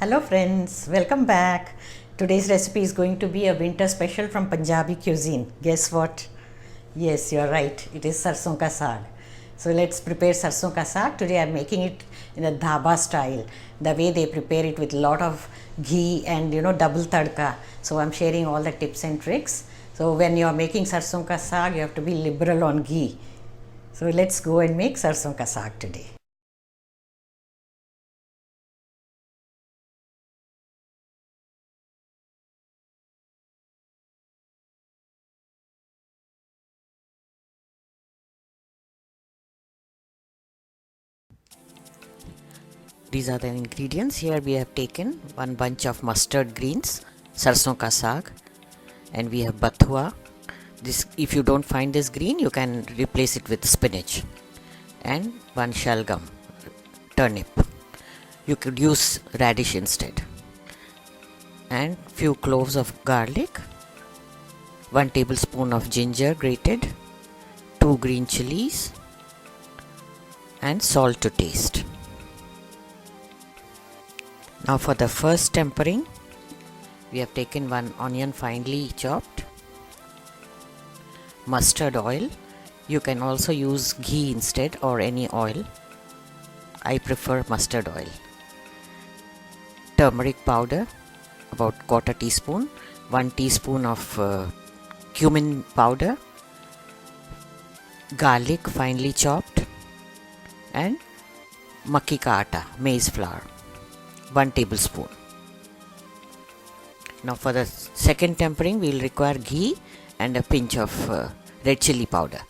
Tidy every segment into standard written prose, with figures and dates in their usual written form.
Hello friends, welcome back. Today's recipe is going to be a winter special from Punjabi Cuisine. Guess what? Yes, you are right. It is Sarson ka saag. So let's prepare Sarson ka saag. Today I am making it in a Dhaba style. The way they prepare it with lot of ghee and double tadka. So I'm sharing all the tips and tricks. So when you are making Sarson ka saag, you have to be liberal on ghee. So let's go and make Sarson ka saag today. These are the ingredients. Here we have taken one bunch of mustard greens, sarson ka saag, and we have bathua. This, if you don't find this green, you can replace it with spinach, and one shalgam, turnip. You could use radish instead, and few cloves of garlic, 1 tablespoon of ginger grated, 2 green chillies, and salt to taste. Now for the first tempering, we have taken 1 onion finely chopped, mustard oil. You can also use ghee instead or any oil. I prefer mustard oil. Turmeric powder, about 1/4 teaspoon, 1 teaspoon of cumin powder, garlic finely chopped, and makki ka atta, maize flour, 1 tablespoon. Now for the second tempering, we will require ghee and a pinch of red chilli powder.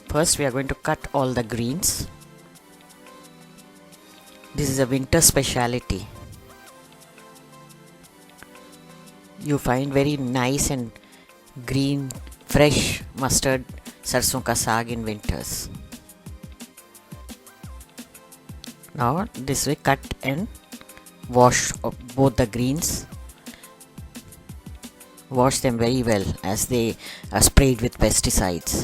First we are going to cut all the greens. This is a winter speciality. You find very nice and green, fresh mustard sarson ka saag in winters. Now this way cut and wash both the greens. Wash them very well as they are sprayed with pesticides.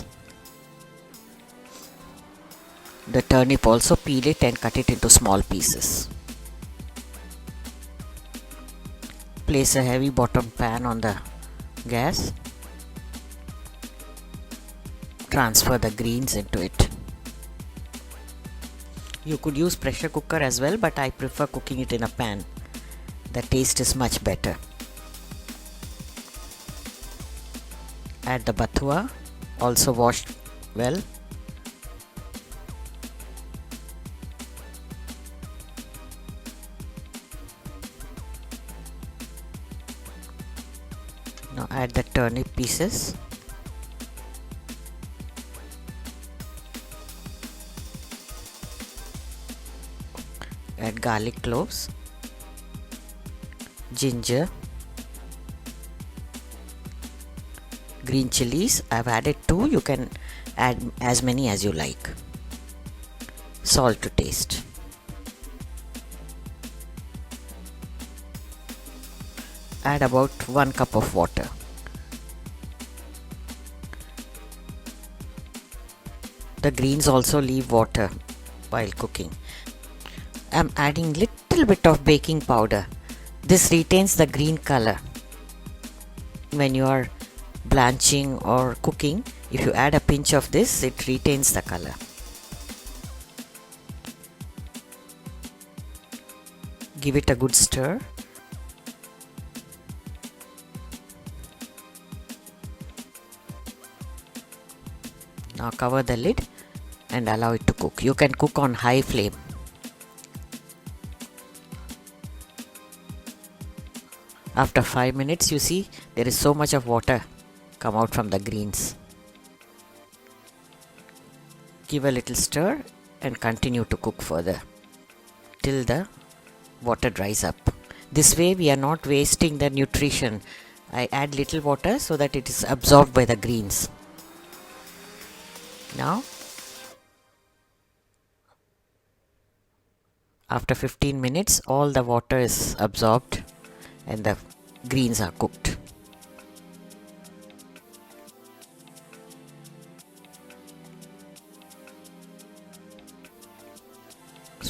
The turnip also, peel it and cut it into small pieces. Place a heavy bottom pan on the gas. Transfer the greens into it. You could use pressure cooker as well, but I prefer cooking it in a pan. The taste is much better. Add the bathua, also washed well. Now add the turnip pieces. Add garlic cloves, ginger, green chilies. I have added 2. You can add as many as you like. Salt to taste. Add about 1 cup of water. The greens also leave water while cooking. I am adding little bit of baking powder. This retains the green color. When you are blanching or cooking, if you add a pinch of this, it retains the color. Give it a good stir. Now cover the lid and allow it to cook. You can cook on high flame. After 5 minutes, you see there is so much of water come out from the greens. Give a little stir and continue to cook further till the water dries up. This way we are not wasting the nutrition. I add little water so that it is absorbed by the greens. Now, after 15 minutes, all the water is absorbed and the greens are cooked.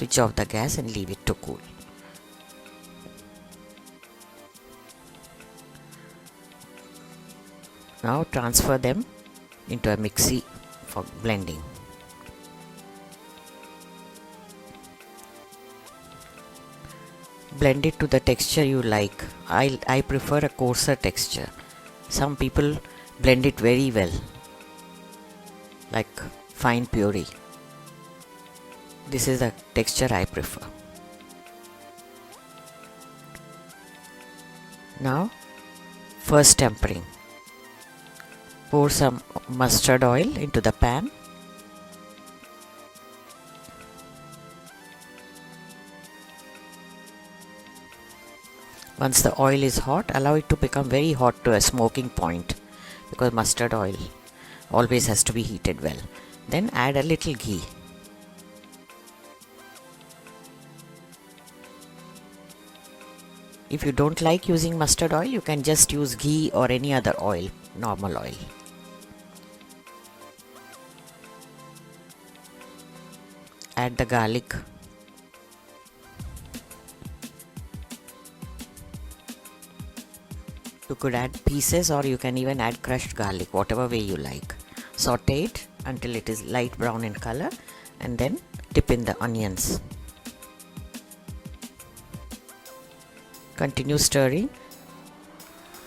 Switch off the gas and leave it to cool. Now transfer them into a mixie for blending. Blend it to the texture you like. I prefer a coarser texture. Some people blend it very well, like fine puree. This is the texture I prefer. Now, first tempering. Pour some mustard oil into the pan. Once the oil is hot, allow it to become very hot to a smoking point, because mustard oil always has to be heated well. Then add a little ghee. If you don't like using mustard oil, you can just use ghee or any other oil, normal oil. Add the garlic. You could add pieces or you can even add crushed garlic, whatever way you like. Saute it until it is light brown in color and then dip in the onions. Continue stirring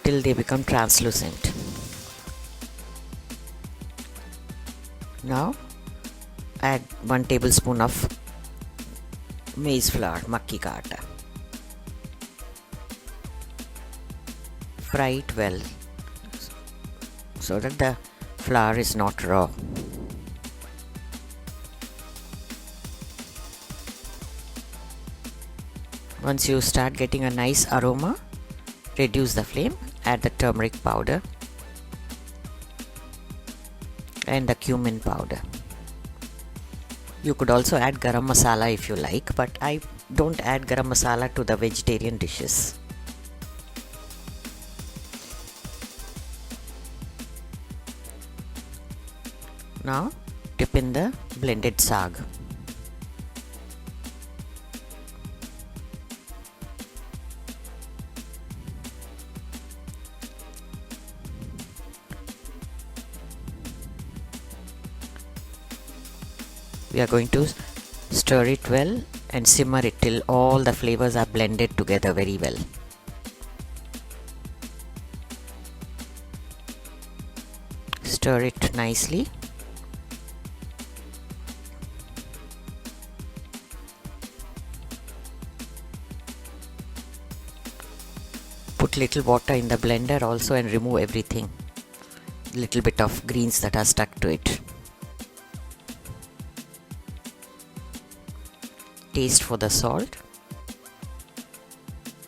till they become translucent. Now add 1 tablespoon of maize flour, makki ka atta. Fry it well so that the flour is not raw. Once you start getting a nice aroma, reduce the flame, add the turmeric powder and the cumin powder. You could also add garam masala if you like, but I don't add garam masala to the vegetarian dishes. Now dip in the blended saag. We are going to stir it well and simmer it till all the flavors are blended together very well. Stir it nicely. Put little water in the blender also and remove everything, little bit of greens that are stuck to it. Taste for the salt.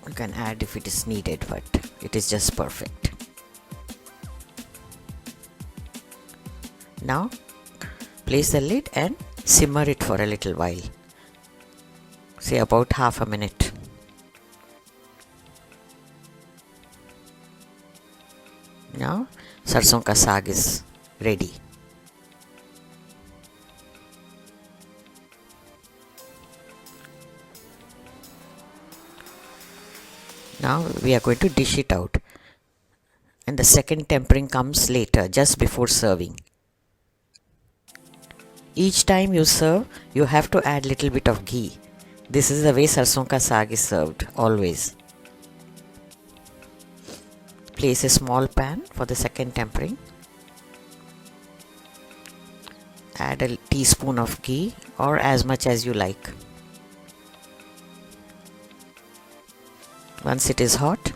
You can add if it is needed, but it is just perfect. Now place the lid and simmer it for a little while, say about half a minute. Now sarson ka saag is ready. Now we are going to dish it out, and the second tempering comes later, just before serving. Each time you serve, you have to add little bit of ghee. This is the way sarson ka saag is served, always. Place a small pan for the second tempering. Add a teaspoon of ghee or as much as you like. Once it is hot,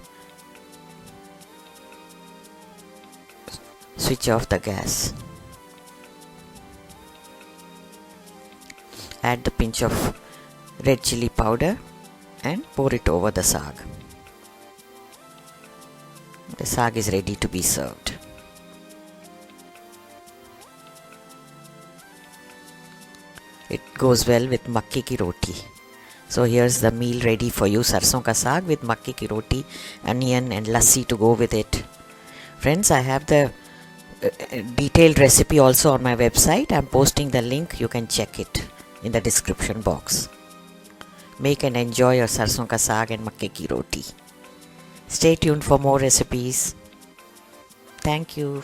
switch off the gas. Add the pinch of red chilli powder and pour it over the saag. The saag is ready to be served. It goes well with makki ki roti. So here's the meal ready for you, sarson ka saag with makki ki roti, onion and lassi to go with it. Friends, I have the detailed recipe also on my website. I'm posting the link, you can check it in the description box. make and enjoy your sarson ka saag and makke ki roti. Stay tuned for more recipes. Thank you.